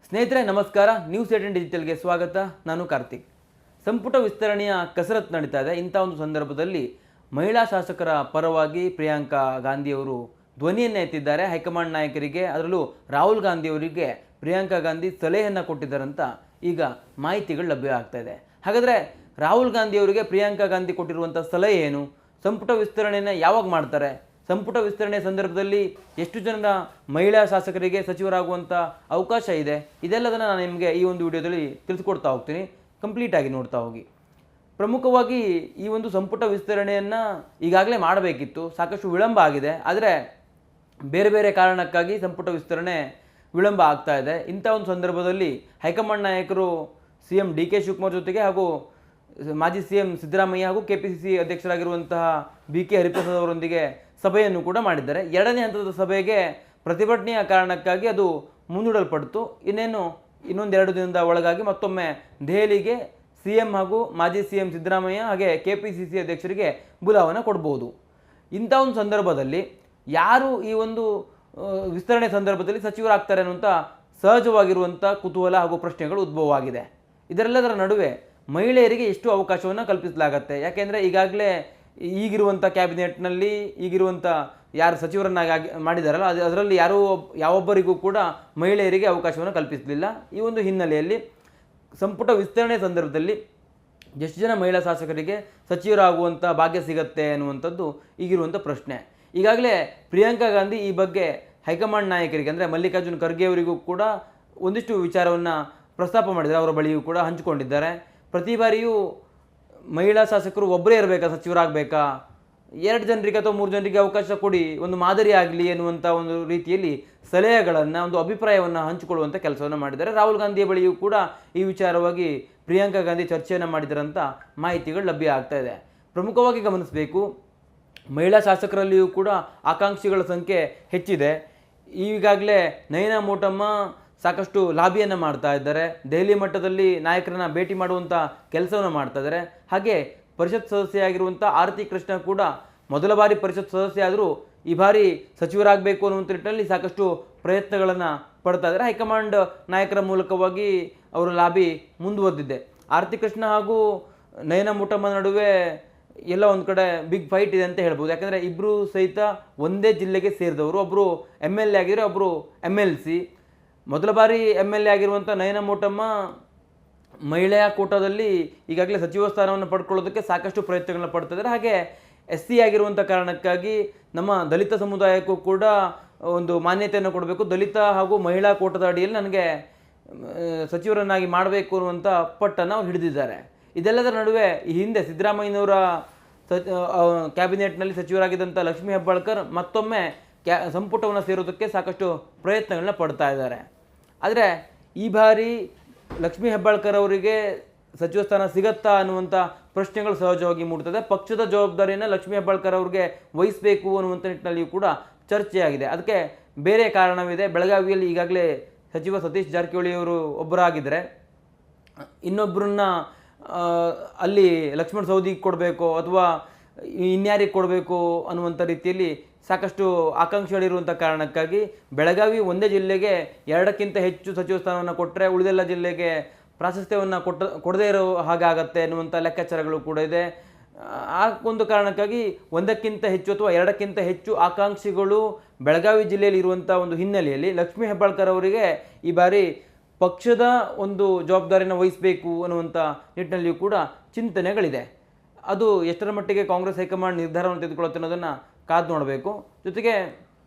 ಸ್ನೇಹಿತರೆ ನಮಸ್ಕಾರ. ನ್ಯೂಸ್ 18 ಡಿಜಿಟಲ್ಗೆ ಸ್ವಾಗತ. ನಾನು ಕಾರ್ತಿಕ್. ಸಂಪುಟ ವಿಸ್ತರಣೆಯ ಕಸರತ್ತು ನಡೀತಾ ಇದೆ. ಇಂಥ ಒಂದು ಸಂದರ್ಭದಲ್ಲಿ ಮಹಿಳಾ ಶಾಸಕರ ಪರವಾಗಿ ಪ್ರಿಯಾಂಕಾ ಗಾಂಧಿಯವರು ಧ್ವನಿಯನ್ನು ಎತ್ತಿದ್ದಾರೆ ಹೈಕಮಾಂಡ್ ನಾಯಕರಿಗೆ. ಅದರಲ್ಲೂ ರಾಹುಲ್ ಗಾಂಧಿಯವರಿಗೆ ಪ್ರಿಯಾಂಕಾ ಗಾಂಧಿ ಸಲಹೆಯನ್ನು ಕೊಟ್ಟಿದ್ದಾರಂತ ಈಗ ಮಾಹಿತಿಗಳು ಲಭ್ಯ ಆಗ್ತಾ ಇದೆ. ಹಾಗಾದರೆ ರಾಹುಲ್ ಗಾಂಧಿಯವರಿಗೆ ಪ್ರಿಯಾಂಕಾ ಗಾಂಧಿ ಕೊಟ್ಟಿರುವಂಥ ಸಲಹೆ ಏನು? ಸಂಪುಟ ವಿಸ್ತರಣೆಯನ್ನು ಯಾವಾಗ ಮಾಡ್ತಾರೆ? ಸಂಪುಟ ವಿಸ್ತರಣೆ ಸಂದರ್ಭದಲ್ಲಿ ಎಷ್ಟು ಜನ ಮಹಿಳಾ ಶಾಸಕರಿಗೆ ಸಚಿವರಾಗುವಂಥ ಅವಕಾಶ ಇದೆ? ಇದೆಲ್ಲದನ್ನು ನಾನು ನಿಮಗೆ ಈ ಒಂದು ವಿಡಿಯೋದಲ್ಲಿ ತಿಳಿಸ್ಕೊಡ್ತಾ ಹೋಗ್ತೀನಿ. ಕಂಪ್ಲೀಟಾಗಿ ನೋಡ್ತಾ ಹೋಗಿ. ಪ್ರಮುಖವಾಗಿ ಈ ಒಂದು ಸಂಪುಟ ವಿಸ್ತರಣೆಯನ್ನು ಈಗಾಗಲೇ ಮಾಡಬೇಕಿತ್ತು, ಸಾಕಷ್ಟು ವಿಳಂಬ ಆಗಿದೆ. ಆದರೆ ಬೇರೆ ಬೇರೆ ಕಾರಣಕ್ಕಾಗಿ ಸಂಪುಟ ವಿಸ್ತರಣೆ ವಿಳಂಬ ಆಗ್ತಾ ಇದೆ. ಇಂಥ ಒಂದು ಸಂದರ್ಭದಲ್ಲಿ ಹೈಕಮಾಂಡ್ ನಾಯಕರು CM DK ಶಿವಕುಮಾರ್ ಜೊತೆಗೆ ಹಾಗೂ ಮಾಜಿ CM ಸಿದ್ದರಾಮಯ್ಯ ಹಾಗೂ KPCC ಅಧ್ಯಕ್ಷರಾಗಿರುವಂತಹ BK ಹರಿಪ್ರಸಾದ್ ಅವರೊಂದಿಗೆ ಸಭೆಯನ್ನು ಕೂಡ ಮಾಡಿದ್ದಾರೆ. ಎರಡನೇ ಹಂತದ ಸಭೆಗೆ ಪ್ರತಿಭಟನೆಯ ಕಾರಣಕ್ಕಾಗಿ ಅದು ಮುಂದೂಡಲ್ಪಡ್ತು. ಇನ್ನೊಂದು 2 ದಿನದ ಒಳಗಾಗಿ ಮತ್ತೊಮ್ಮೆ ದೆಹಲಿಗೆ CM ಹಾಗೂ ಮಾಜಿ CM ಸಿದ್ದರಾಮಯ್ಯ ಹಾಗೆ KPCC ಅಧ್ಯಕ್ಷರಿಗೆ ಬುಲಾವಣೆ ಕೊಡ್ಬೋದು. ಇಂಥ ಒಂದು ಸಂದರ್ಭದಲ್ಲಿ ಯಾರು ಈ ಒಂದು ವಿಸ್ತರಣೆ ಸಂದರ್ಭದಲ್ಲಿ ಸಚಿವರಾಗ್ತಾರೆ ಅನ್ನುವಂಥ ಸಹಜವಾಗಿರುವಂಥ ಕುತೂಹಲ ಹಾಗೂ ಪ್ರಶ್ನೆಗಳು ಉದ್ಭವವಾಗಿದೆ. ಇದರೆಲ್ಲದರ ನಡುವೆ ಮಹಿಳೆಯರಿಗೆ ಎಷ್ಟು ಅವಕಾಶವನ್ನು ಕಲ್ಪಿಸಲಾಗತ್ತೆ? ಯಾಕೆಂದರೆ ಈಗಾಗಲೇ ಈಗಿರುವಂಥ ಕ್ಯಾಬಿನೆಟ್ನಲ್ಲಿ ಈಗಿರುವಂಥ ಯಾರು ಸಚಿವರನ್ನಾಗಿ ಮಾಡಿದಾರಲ್ಲ ಅದರಲ್ಲಿ ಯಾವೊಬ್ಬರಿಗೂ ಕೂಡ ಮಹಿಳೆಯರಿಗೆ ಅವಕಾಶವನ್ನು ಕಲ್ಪಿಸಲಿಲ್ಲ. ಈ ಒಂದು ಹಿನ್ನೆಲೆಯಲ್ಲಿ ಸಂಪುಟ ವಿಸ್ತರಣೆ ಸಂದರ್ಭದಲ್ಲಿ ಎಷ್ಟು ಜನ ಮಹಿಳಾ ಶಾಸಕರಿಗೆ ಸಚಿವರಾಗುವಂಥ ಭಾಗ್ಯ ಸಿಗತ್ತೆ ಅನ್ನುವಂಥದ್ದು ಈಗಿರುವಂಥ ಪ್ರಶ್ನೆ. ಈಗಾಗಲೇ ಪ್ರಿಯಾಂಕಾ ಗಾಂಧಿ ಈ ಬಗ್ಗೆ ಹೈಕಮಾಂಡ್ ನಾಯಕರಿಗೆ ಅಂದರೆ ಮಲ್ಲಿಕಾರ್ಜುನ್ ಖರ್ಗೆ ಅವರಿಗೂ ಕೂಡ ಒಂದಿಷ್ಟು ವಿಚಾರವನ್ನು ಪ್ರಸ್ತಾಪ ಮಾಡಿದ್ದಾರೆ. ಅವರ ಬಳಿಯೂ ಕೂಡ ಹಂಚಿಕೊಂಡಿದ್ದಾರೆ. ಪ್ರತಿ ಬಾರಿಯೂ ಮಹಿಳಾ ಶಾಸಕರು ಒಬ್ಬರೇ ಇರಬೇಕಾ, ಸಚಿವರಾಗಬೇಕಾ, 2 ಜನರಿಗೆ ಅಥವಾ 3 ಜನರಿಗೆ ಅವಕಾಶ ಕೊಡಿ, ಒಂದು ಮಾದರಿ ಆಗಲಿ ಎನ್ನುವಂಥ ಒಂದು ರೀತಿಯಲ್ಲಿ ಸಲಹೆಗಳನ್ನು, ಒಂದು ಅಭಿಪ್ರಾಯವನ್ನು ಹಂಚಿಕೊಳ್ಳುವಂಥ ಕೆಲಸವನ್ನು ಮಾಡಿದ್ದಾರೆ. ರಾಹುಲ್ ಗಾಂಧಿಯ ಬಳಿಯೂ ಕೂಡ ಈ ವಿಚಾರವಾಗಿ ಪ್ರಿಯಾಂಕಾ ಗಾಂಧಿ ಚರ್ಚೆಯನ್ನು ಮಾಡಿದರಂಥ ಮಾಹಿತಿಗಳು ಲಭ್ಯ ಆಗ್ತಾ ಇದೆ. ಪ್ರಮುಖವಾಗಿ ಗಮನಿಸಬೇಕು, ಮಹಿಳಾ ಶಾಸಕರಲ್ಲಿಯೂ ಕೂಡ ಆಕಾಂಕ್ಷಿಗಳ ಸಂಖ್ಯೆ ಹೆಚ್ಚಿದೆ. ಈಗಾಗಲೇ ನಯನಾ ಮೋಟಮ್ಮ ಸಾಕಷ್ಟು ಲಾಬಿಯನ್ನು ಮಾಡ್ತಾ ಇದ್ದಾರೆ. ದೆಹಲಿ ಮಟ್ಟದಲ್ಲಿ ನಾಯಕರನ್ನ ಭೇಟಿ ಮಾಡುವಂಥ ಕೆಲಸವನ್ನು ಮಾಡ್ತಾ ಇದ್ದಾರೆ. ಹಾಗೆ ಪರಿಷತ್ ಸದಸ್ಯೆಯಾಗಿರುವಂಥ ಆರತಿ ಕೃಷ್ಣ ಕೂಡ ಮೊದಲ ಬಾರಿ ಪರಿಷತ್ ಸದಸ್ಯ ಆದರೂ ಈ ಬಾರಿ ಸಚಿವರಾಗಬೇಕು ಅನ್ನುವಂಥ ನಿಟ್ಟಿನಲ್ಲಿ ಸಾಕಷ್ಟು ಪ್ರಯತ್ನಗಳನ್ನು ಪಡ್ತಾ ಇದ್ದಾರೆ. ಹೈಕಮಾಂಡ್ ನಾಯಕರ ಮೂಲಕವಾಗಿ ಅವರ ಲಾಬಿ ಮುಂದುವರೆದಿದೆ. ಆರತಿ ಕೃಷ್ಣ ಹಾಗೂ ನಯನಾ ಮೋಟಮ್ಮ ನಡುವೆ ಎಲ್ಲ ಒಂದು ಕಡೆ ಬಿಗ್ ಫೈಟ್ ಇದೆ ಅಂತ ಹೇಳ್ಬೋದು. ಯಾಕಂದರೆ ಇಬ್ಬರು ಸಹಿತ ಒಂದೇ ಜಿಲ್ಲೆಗೆ ಸೇರಿದವರು. ಒಬ್ಬರು MLA ಆಗಿದ್ದಾರೆ, ಒಬ್ಬರು MLC. ಮೊದಲ ಬಾರಿ MLA ಆಗಿರುವಂಥ ನಯನಾ ಮೋಟಮ್ಮ ಮಹಿಳೆಯ ಕೋಟಾದಲ್ಲಿ ಈಗಾಗಲೇ ಸಚಿವ ಸ್ಥಾನವನ್ನು ಪಡ್ಕೊಳ್ಳೋದಕ್ಕೆ ಸಾಕಷ್ಟು ಪ್ರಯತ್ನಗಳನ್ನ ಪಡ್ತಿದ್ದಾರೆ. ಹಾಗೆ SC ಆಗಿರುವಂಥ ಕಾರಣಕ್ಕಾಗಿ ನಮ್ಮ ದಲಿತ ಸಮುದಾಯಕ್ಕೂ ಕೂಡ ಒಂದು ಮಾನ್ಯತೆಯನ್ನು ಕೊಡಬೇಕು, ದಲಿತ ಹಾಗೂ ಮಹಿಳಾ ಕೋಟದ ಅಡಿಯಲ್ಲಿ ನನಗೆ ಸಚಿವರನ್ನಾಗಿ ಮಾಡಬೇಕು ಅನ್ನುವಂಥ ಪಟ್ಟನ್ನು ಅವ್ರು ಹಿಡಿದಿದ್ದಾರೆ. ಇದೆಲ್ಲದರ ನಡುವೆ ಈ ಹಿಂದೆ ಸಿದ್ದರಾಮಯ್ಯನವರ ಕ್ಯಾಬಿನೆಟ್ನಲ್ಲಿ ಸಚಿವರಾಗಿದ್ದಂಥ ಲಕ್ಷ್ಮೀ ಹೆಬ್ಬಾಳ್ಕರ್ ಮತ್ತೊಮ್ಮೆ ಸಂಪುಟವನ್ನು ಸೇರೋದಕ್ಕೆ ಸಾಕಷ್ಟು ಪ್ರಯತ್ನಗಳನ್ನ ಪಡ್ತಾ ಇದ್ದಾರೆ. ಆದರೆ ಈ ಬಾರಿ ಲಕ್ಷ್ಮೀ ಹೆಬ್ಬಾಳ್ಕರ್ ಅವರಿಗೆ ಸಚಿವ ಸ್ಥಾನ ಸಿಗತ್ತಾ ಅನ್ನುವಂಥ ಪ್ರಶ್ನೆಗಳು ಸಹಜವಾಗಿ ಮೂಡ್ತದೆ. ಪಕ್ಷದ ಜವಾಬ್ದಾರಿಯನ್ನು ಲಕ್ಷ್ಮೀ ಹೆಬ್ಬಾಳ್ಕರ್ ಅವ್ರಿಗೆ ವಹಿಸಬೇಕು ಅನ್ನುವಂಥ ನಿಟ್ಟಿನಲ್ಲಿಯೂ ಕೂಡ ಚರ್ಚೆಯಾಗಿದೆ. ಅದಕ್ಕೆ ಬೇರೆ ಕಾರಣವಿದೆ. ಬೆಳಗಾವಿಯಲ್ಲಿ ಈಗಾಗಲೇ ಸಚಿವ ಸತೀಶ್ ಜಾರಕಿಹೊಳಿ ಅವರು ಒಬ್ಬರಾಗಿದ್ದರೆ, ಇನ್ನೊಬ್ಬರನ್ನ ಅಲ್ಲಿ ಲಕ್ಷ್ಮಣ್ ಸವದಿಗೆ ಕೊಡಬೇಕು ಅಥವಾ ಇನ್ಯಾರಿಗೆ ಕೊಡಬೇಕು ಅನ್ನುವಂಥ ರೀತಿಯಲ್ಲಿ ಸಾಕಷ್ಟು ಆಕಾಂಕ್ಷೆಗಳಿರುವಂಥ ಕಾರಣಕ್ಕಾಗಿ ಬೆಳಗಾವಿ ಒಂದೇ ಜಿಲ್ಲೆಗೆ 2ಕ್ಕಿಂತ ಹೆಚ್ಚು ಸಚಿವ ಸ್ಥಾನವನ್ನು ಕೊಟ್ಟರೆ ಉಳಿದೆಲ್ಲ ಜಿಲ್ಲೆಗೆ ಪ್ರಾಶಸ್ತ್ಯವನ್ನು ಕೊಡದೇ ಇರೋ ಹಾಗಾಗತ್ತೆ ಅನ್ನುವಂಥ ಲೆಕ್ಕಾಚಾರಗಳು ಕೂಡ ಇದೆ. ಆ ಒಂದು ಕಾರಣಕ್ಕಾಗಿ 1ಕ್ಕಿಂತ ಹೆಚ್ಚು ಅಥವಾ 2ಕ್ಕಿಂತ ಹೆಚ್ಚು ಆಕಾಂಕ್ಷಿಗಳು ಬೆಳಗಾವಿ ಜಿಲ್ಲೆಯಲ್ಲಿ ಇರುವಂಥ ಒಂದು ಹಿನ್ನೆಲೆಯಲ್ಲಿ ಲಕ್ಷ್ಮೀ ಹೆಬ್ಬಾಳ್ಕರ್ ಅವರಿಗೆ ಈ ಬಾರಿ ಪಕ್ಷದ ಒಂದು ಜವಾಬ್ದಾರಿನ ವಹಿಸಬೇಕು ಅನ್ನುವಂಥ ನಿಟ್ಟಿನಲ್ಲಿಯೂ ಕೂಡ ಚಿಂತನೆಗಳಿದೆ. ಅದು ಎಷ್ಟರ ಮಟ್ಟಿಗೆ ಕಾಂಗ್ರೆಸ್ ಹೈಕಮಾಂಡ್ ನಿರ್ಧಾರವನ್ನು ತೆಗೆದುಕೊಳ್ಳುತ್ತೆ ಅನ್ನೋದನ್ನು ಕಾದು ನೋಡಬೇಕು. ಜೊತೆಗೆ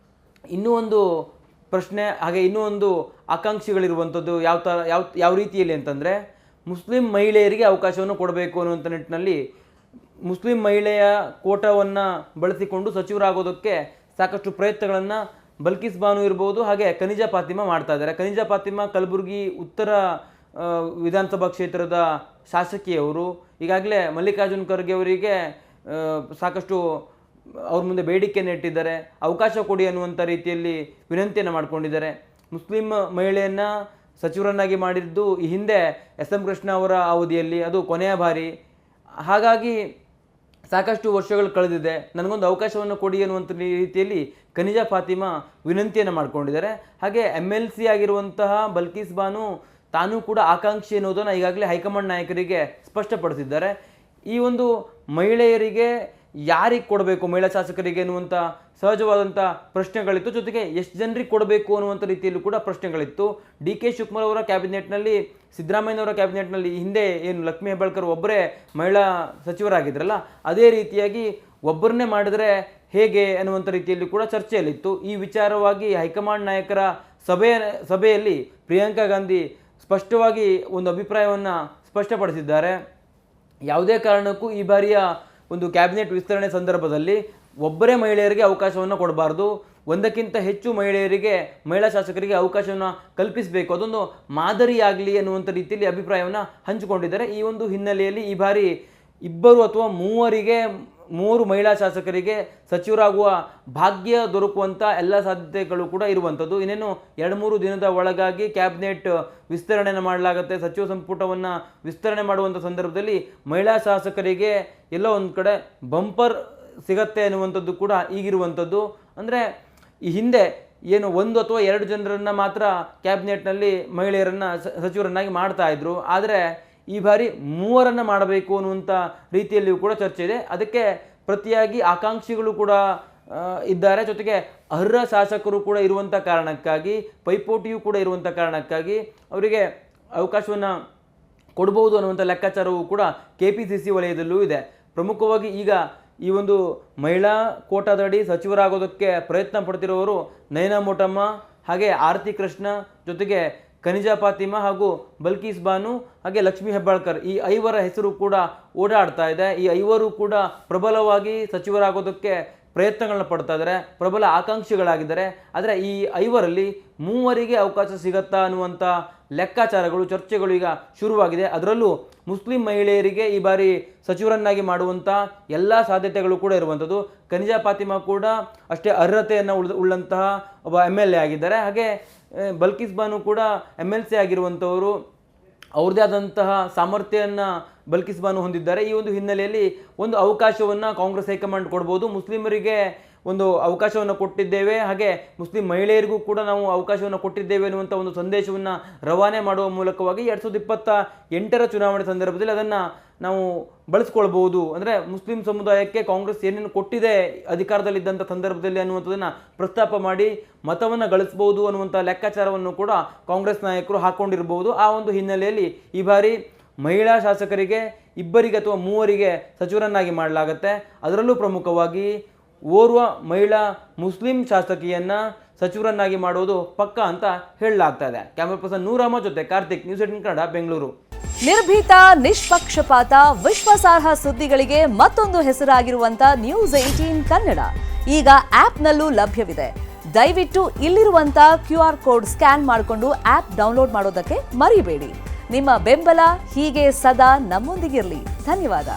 ಇನ್ನೂ ಒಂದು ಪ್ರಶ್ನೆ, ಹಾಗೆ ಇನ್ನೂ ಒಂದು ಆಕಾಂಕ್ಷಿಗಳಿರುವಂಥದ್ದು ಯಾವ ರೀತಿಯಲ್ಲಿ ಅಂತಂದರೆ, ಮುಸ್ಲಿಂ ಮಹಿಳೆಯರಿಗೆ ಅವಕಾಶವನ್ನು ಕೊಡಬೇಕು ಅನ್ನುವಂಥ ನಿಟ್ಟಿನಲ್ಲಿ ಮುಸ್ಲಿಂ ಮಹಿಳೆಯ ಕೋಟಾವನ್ನು ಬಳಸಿಕೊಂಡು ಸಚಿವರಾಗೋದಕ್ಕೆ ಸಾಕಷ್ಟು ಪ್ರಯತ್ನಗಳನ್ನು ಬಲ್ಕಿಸ್ ಬಾನು ಇರ್ಬೋದು, ಹಾಗೆ ಕನಿಜಾ ಫಾತಿಮಾ ಮಾಡ್ತಾ ಇದ್ದಾರೆ. ಕನಿಜಾ ಫಾತಿಮಾ ಕಲಬುರಗಿ ಉತ್ತರ ವಿಧಾನಸಭಾ ಕ್ಷೇತ್ರದ ಶಾಸಕಿಯವರು. ಈಗಾಗಲೇ ಮಲ್ಲಿಕಾರ್ಜುನ್ ಖರ್ಗೆ ಅವರಿಗೆ ಸಾಕಷ್ಟು ಅವ್ರ ಮುಂದೆ ಬೇಡಿಕೆಯನ್ನು ಇಟ್ಟಿದ್ದಾರೆ, ಅವಕಾಶ ಕೊಡಿ ಅನ್ನುವಂಥ ರೀತಿಯಲ್ಲಿ ವಿನಂತಿಯನ್ನು ಮಾಡಿಕೊಂಡಿದ್ದಾರೆ. ಮುಸ್ಲಿಂ ಮಹಿಳೆಯನ್ನು ಸಚಿವರನ್ನಾಗಿ ಮಾಡಿದ್ದು ಈ ಹಿಂದೆ SM ಕೃಷ್ಣ ಅವರ ಅವಧಿಯಲ್ಲಿ, ಅದು ಕೊನೆಯ ಬಾರಿ. ಹಾಗಾಗಿ ಸಾಕಷ್ಟು ವರ್ಷಗಳು ಕಳೆದಿದೆ, ನನಗೊಂದು ಅವಕಾಶವನ್ನು ಕೊಡಿ ಅನ್ನುವಂಥ ರೀತಿಯಲ್ಲಿ ಕನಿಜಾ ಫಾತಿಮಾ ವಿನಂತಿಯನ್ನು ಮಾಡಿಕೊಂಡಿದ್ದಾರೆ. ಹಾಗೆ MLC ಆಗಿರುವಂತಹ ಬಲ್ಕೀಸ್ ಬಾನು ತಾನೂ ಕೂಡ ಆಕಾಂಕ್ಷಿ ಎನ್ನುವುದನ್ನು ಈಗಾಗಲೇ ಹೈಕಮಾಂಡ್ ನಾಯಕರಿಗೆ ಸ್ಪಷ್ಟಪಡಿಸಿದ್ದಾರೆ. ಈ ಒಂದು ಮಹಿಳೆಯರಿಗೆ ಯಾರಿಗೆ ಕೊಡಬೇಕು, ಮಹಿಳಾ ಶಾಸಕರಿಗೆ ಅನ್ನುವಂಥ ಸಹಜವಾದಂಥ ಪ್ರಶ್ನೆಗಳಿತ್ತು. ಜೊತೆಗೆ ಎಷ್ಟು ಜನರಿಗೆ ಕೊಡಬೇಕು ಅನ್ನುವಂಥ ರೀತಿಯಲ್ಲೂ ಕೂಡ ಪ್ರಶ್ನೆಗಳಿತ್ತು. DK ಶಿವಕುಮಾರ್ ಅವರ ಕ್ಯಾಬಿನೆಟ್ನಲ್ಲಿ, ಸಿದ್ದರಾಮಯ್ಯನವರ ಕ್ಯಾಬಿನೆಟ್ನಲ್ಲಿ ಹಿಂದೆ ಏನು ಲಕ್ಷ್ಮೀ ಹೆಬ್ಬಾಳ್ಕರ್ ಒಬ್ಬರೇ ಮಹಿಳಾ ಸಚಿವರಾಗಿದ್ರಲ್ಲ, ಅದೇ ರೀತಿಯಾಗಿ ಒಬ್ಬರನ್ನೇ ಮಾಡಿದರೆ ಹೇಗೆ ಅನ್ನುವಂಥ ರೀತಿಯಲ್ಲಿ ಕೂಡ ಚರ್ಚೆಯಲ್ಲಿತ್ತು. ಈ ವಿಚಾರವಾಗಿ ಹೈಕಮಾಂಡ್ ನಾಯಕರ ಸಭೆಯಲ್ಲಿ ಪ್ರಿಯಾಂಕಾ ಗಾಂಧಿ ಸ್ಪಷ್ಟವಾಗಿ ಒಂದು ಅಭಿಪ್ರಾಯವನ್ನು ಸ್ಪಷ್ಟಪಡಿಸಿದ್ದಾರೆ. ಯಾವುದೇ ಕಾರಣಕ್ಕೂ ಈ ಬಾರಿಯ ಒಂದು ಕ್ಯಾಬಿನೆಟ್ ವಿಸ್ತರಣೆ ಸಂದರ್ಭದಲ್ಲಿ ಒಬ್ಬರೇ ಮಹಿಳೆಯರಿಗೆ ಅವಕಾಶವನ್ನು ಕೊಡಬಾರ್ದು, ಒಂದಕ್ಕಿಂತ ಹೆಚ್ಚು ಮಹಿಳಾ ಶಾಸಕರಿಗೆ ಅವಕಾಶವನ್ನು ಕಲ್ಪಿಸಬೇಕು, ಅದೊಂದು ಮಾದರಿಯಾಗಲಿ ಅನ್ನುವಂಥ ರೀತಿಯಲ್ಲಿ ಅಭಿಪ್ರಾಯವನ್ನು ಹಂಚಿಕೊಂಡಿದ್ದಾರೆ. ಈ ಒಂದು ಹಿನ್ನೆಲೆಯಲ್ಲಿ ಈ ಬಾರಿ 2 ಅಥವಾ 3 ಮಹಿಳಾ ಶಾಸಕರಿಗೆ ಸಚಿವರಾಗುವ ಭಾಗ್ಯ ದೊರಕುವಂಥ ಎಲ್ಲ ಸಾಧ್ಯತೆಗಳು ಕೂಡ ಇರುವಂಥದ್ದು. ಇನ್ನೇನು 2-3 ದಿನದ ಒಳಗಾಗಿ ಕ್ಯಾಬಿನೆಟ್ ವಿಸ್ತರಣೆಯನ್ನು ಮಾಡಲಾಗುತ್ತೆ. ಸಚಿವ ಸಂಪುಟವನ್ನು ವಿಸ್ತರಣೆ ಮಾಡುವಂಥ ಸಂದರ್ಭದಲ್ಲಿ ಮಹಿಳಾ ಶಾಸಕರಿಗೆ ಎಲ್ಲೋ ಒಂದು ಕಡೆ ಬಂಪರ್ ಸಿಗತ್ತೆ ಅನ್ನುವಂಥದ್ದು ಕೂಡ ಈಗಿರುವಂಥದ್ದು. ಅಂದರೆ ಈ ಹಿಂದೆ ಏನು 1 ಅಥವಾ 2 ಜನರನ್ನು ಮಾತ್ರ ಕ್ಯಾಬಿನೆಟ್ನಲ್ಲಿ ಮಹಿಳೆಯರನ್ನು ಸಚಿವರನ್ನಾಗಿ ಮಾಡ್ತಾ ಇದ್ರು. ಆದರೆ ಈ ಬಾರಿ 3 ಮಾಡಬೇಕು ಅನ್ನುವಂಥ ರೀತಿಯಲ್ಲಿಯೂ ಕೂಡ ಚರ್ಚೆ ಇದೆ. ಅದಕ್ಕೆ ಪ್ರತಿಯಾಗಿ ಆಕಾಂಕ್ಷಿಗಳು ಕೂಡ ಇದ್ದಾರೆ. ಜೊತೆಗೆ ಅರ್ಹ ಶಾಸಕರು ಕೂಡ ಇರುವಂಥ ಕಾರಣಕ್ಕಾಗಿ, ಪೈಪೋಟಿಯೂ ಕೂಡ ಇರುವಂಥ ಕಾರಣಕ್ಕಾಗಿ ಅವರಿಗೆ ಅವಕಾಶವನ್ನು ಕೊಡ್ಬೋದು ಅನ್ನುವಂಥ ಲೆಕ್ಕಾಚಾರವೂ ಕೂಡ KPCC ವಲಯದಲ್ಲೂ ಇದೆ. ಪ್ರಮುಖವಾಗಿ ಈಗ ಈ ಒಂದು ಮಹಿಳಾ ಕೋಟಾದಡಿ ಸಚಿವರಾಗೋದಕ್ಕೆ ಪ್ರಯತ್ನ ಪಡ್ತಿರೋರು ನಯನಾ ಮೋಟಮ್ಮ, ಹಾಗೆ ಆರತಿ ಕೃಷ್ಣ, ಜೊತೆಗೆ ಕನಿಜಾ ಫಾತಿಮಾ ಹಾಗೂ ಬಲ್ಕೀಸ್ ಬಾನು, ಹಾಗೆ ಲಕ್ಷ್ಮೀ ಹೆಬ್ಬಾಳ್ಕರ್, ಈ 5ರ ಹೆಸರು ಕೂಡ ಓಡಾಡ್ತಾ ಇದೆ. ಈ 5ರು ಕೂಡ ಪ್ರಬಲವಾಗಿ ಸಚಿವರಾಗೋದಕ್ಕೆ ಪ್ರಯತ್ನಗಳನ್ನ ಪಡ್ತಾ ಇದ್ದಾರೆ, ಪ್ರಬಲ ಆಕಾಂಕ್ಷಿಗಳಾಗಿದ್ದಾರೆ. ಆದರೆ ಈ 5ರಲ್ಲಿ 3 ಅವಕಾಶ ಸಿಗತ್ತಾ ಅನ್ನುವಂಥ ಲೆಕ್ಕಾಚಾರಗಳು, ಚರ್ಚೆಗಳು ಈಗ ಶುರುವಾಗಿದೆ. ಅದರಲ್ಲೂ ಮುಸ್ಲಿಂ ಮಹಿಳೆಯರಿಗೆ ಈ ಬಾರಿ ಸಚಿವರನ್ನಾಗಿ ಮಾಡುವಂಥ ಎಲ್ಲ ಸಾಧ್ಯತೆಗಳು ಕೂಡ ಇರುವಂಥದ್ದು. ಕನಿಜಾ ಫಾತಿಮಾ ಕೂಡ ಅಷ್ಟೇ ಅರ್ಹತೆಯನ್ನು ಉಳ್ಳಂತಹ ಒಬ್ಬ MLA ಆಗಿದ್ದಾರೆ. ಹಾಗೆ ಬಲ್ಕೀಸ್ ಬಾನು ಕೂಡ MLC ಆಗಿರುವಂಥವರು, ಅವ್ರದ್ದೇ ಆದಂತಹ ಸಾಮರ್ಥ್ಯವನ್ನು ಬಲ್ಕೀಸ್ ಬಾನು ಹೊಂದಿದ್ದಾರೆ. ಈ ಒಂದು ಹಿನ್ನೆಲೆಯಲ್ಲಿ ಒಂದು ಅವಕಾಶವನ್ನು ಕಾಂಗ್ರೆಸ್ ಹೈಕಮಾಂಡ್ ಕೊಡ್ಬೋದು. ಮುಸ್ಲಿಮರಿಗೆ ಒಂದು ಅವಕಾಶವನ್ನು ಕೊಟ್ಟಿದ್ದೇವೆ, ಹಾಗೆ ಮುಸ್ಲಿಂ ಮಹಿಳೆಯರಿಗೂ ಕೂಡ ನಾವು ಅವಕಾಶವನ್ನು ಕೊಟ್ಟಿದ್ದೇವೆ ಅನ್ನುವಂಥ ಒಂದು ಸಂದೇಶವನ್ನು ರವಾನೆ ಮಾಡುವ ಮೂಲಕವಾಗಿ 2028ರ ಚುನಾವಣೆ ಸಂದರ್ಭದಲ್ಲಿ ಅದನ್ನು ನಾವು ಬಳಸ್ಕೊಳ್ಬೋದು. ಅಂದರೆ ಮುಸ್ಲಿಂ ಸಮುದಾಯಕ್ಕೆ ಕಾಂಗ್ರೆಸ್ ಏನೇನು ಕೊಟ್ಟಿದೆ ಅಧಿಕಾರದಲ್ಲಿದ್ದಂಥ ಸಂದರ್ಭದಲ್ಲಿ ಅನ್ನುವಂಥದ್ದನ್ನು ಪ್ರಸ್ತಾಪ ಮಾಡಿ ಮತವನ್ನು ಗಳಿಸ್ಬೋದು ಅನ್ನುವಂಥ ಲೆಕ್ಕಾಚಾರವನ್ನು ಕೂಡ ಕಾಂಗ್ರೆಸ್ ನಾಯಕರು ಹಾಕ್ಕೊಂಡಿರ್ಬೋದು. ಆ ಒಂದು ಹಿನ್ನೆಲೆಯಲ್ಲಿ ಈ ಬಾರಿ ಮಹಿಳಾ ಶಾಸಕರಿಗೆ 2 ಅಥವಾ 3 ಸಚಿವರನ್ನಾಗಿ ಮಾಡಲಾಗುತ್ತೆ. ಅದರಲ್ಲೂ ಪ್ರಮುಖವಾಗಿ ಓರ್ವ ಮಹಿಳಾ ಮುಸ್ಲಿಂ ಶಾಸಕಿಯನ್ನು ಸಚಿವರನ್ನಾಗಿ ಮಾಡುವುದು ಪಕ್ಕ ಅಂತ ಹೇಳಲಾಗ್ತಾ ಇದೆ. ಕ್ಯಾಮರಾ ಪರ್ಸನ್ ನೂರ್ ಅಹಮದ್ ಜೊತೆ ಕಾರ್ತಿಕ್, ನ್ಯೂಸ್ 18 ಕನ್ನಡ, ಬೆಂಗಳೂರು. ನಿರ್ಭೀತ, ನಿಷ್ಪಕ್ಷಪಾತ, ವಿಶ್ವಾಸಾರ್ಹ ಸುದ್ದಿಗಳಿಗೆ ಮತ್ತೊಂದು ಹೆಸರಾಗಿರುವಂತ ನ್ಯೂಸ್ 18 ಕನ್ನಡ ಈಗ ಆಪ್ನಲ್ಲೂ ಲಭ್ಯವಿದೆ. ದಯವಿಟ್ಟು ಇಲ್ಲಿರುವಂತ QR ಕೋಡ್ ಸ್ಕ್ಯಾನ್ ಮಾಡಿಕೊಂಡು ಆಪ್ ಡೌನ್ಲೋಡ್ ಮಾಡೋದಕ್ಕೆ ಮರಿಬೇಡಿ. ನಿಮ್ಮ ಬೆಂಬಲ ಹೀಗೆ ಸದಾ ನಮ್ಮೊಂದಿಗಿರಲಿ. ಧನ್ಯವಾದ.